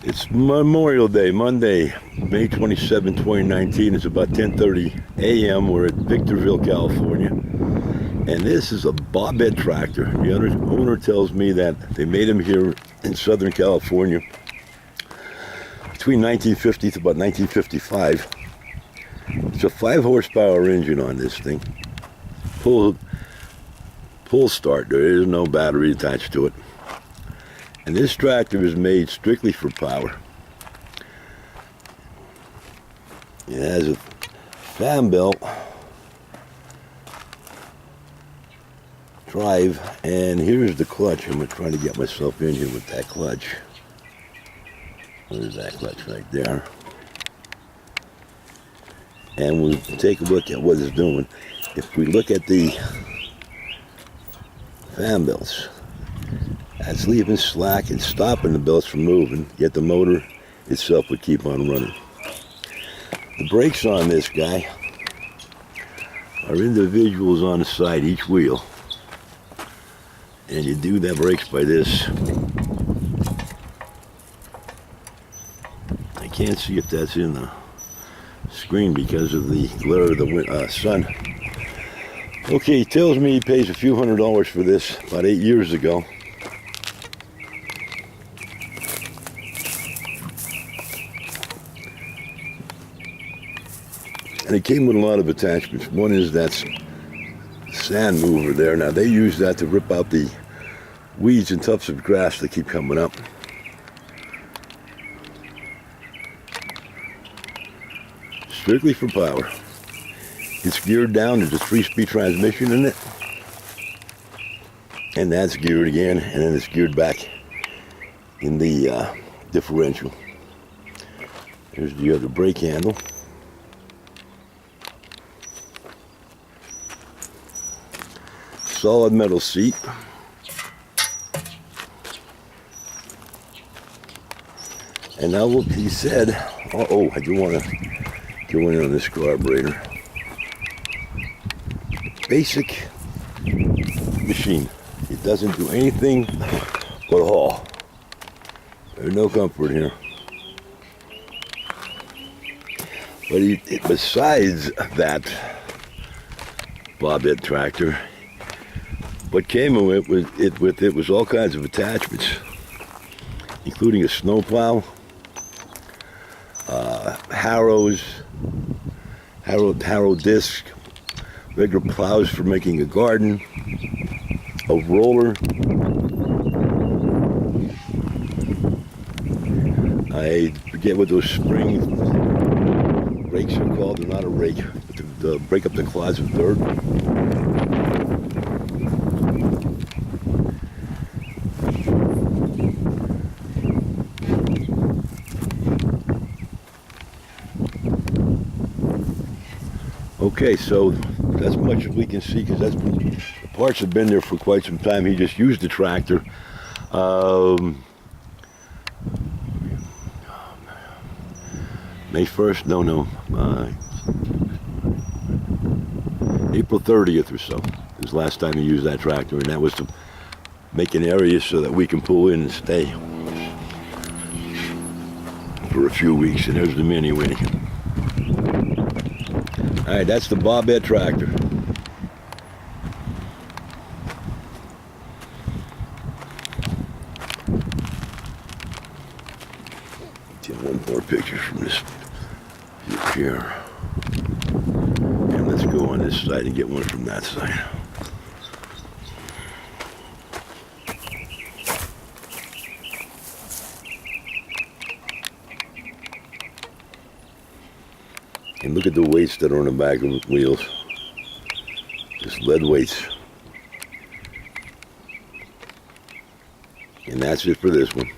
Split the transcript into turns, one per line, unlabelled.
It's Memorial Day, Monday, May 27, 2019. It's about 10:30 a.m. We're at Victorville, California. And this is a Bobbette tractor. The owner tells me that they made them here in Southern California between 1950 to about 1955. It's a 5 horsepower engine on this thing. Pull start. There is no battery attached to it. And this tractor is made strictly for power. It has a fan belt drive, and here's the clutch. I'm trying to get myself in here with that clutch. There's that clutch right there. And we'll take a look at what it's doing. If we look at the fan belts, that's leaving slack and stopping the belts from moving, yet the motor itself would keep on running. The brakes on this guy are individuals on the side, each wheel. And you do the brakes by this. I can't see if that's in the screen because of the glare of the sun. Okay, he tells me he pays a few $100s for this about 8 years ago. And it came with a lot of attachments. One is that sand mover there. Now they use that to rip out the weeds and tufts of grass that keep coming up. Strictly for power. It's geared down. There's a 3-speed transmission in it. And that's geared again, and then it's geared back in the differential. Here's the other brake handle. Solid metal seat. And now what he said, I do want to go in on this carburetor. Basic machine. It doesn't do anything but haul. There's no comfort here. But besides that Bobbette tractor, what came with it was all kinds of attachments, including a snowplow, harrows, harrow disc, regular plows for making a garden, a roller. I forget what those spring rakes are called. They're not a rake, but to break up the clods of dirt. Okay, so that's much as we can see, because the parts have been there for quite some time. He just used the tractor. May 1st, April 30th or so is the last time he used that tractor, and that was to make an area so that we can pull in and stay for a few weeks. And there's the mini winnie. All right, that's the Bobbette tractor. Get one more picture from this here. And let's go on this side and get one from that side. And look at the weights that are on the back of the wheels. Just lead weights. And that's it for this one.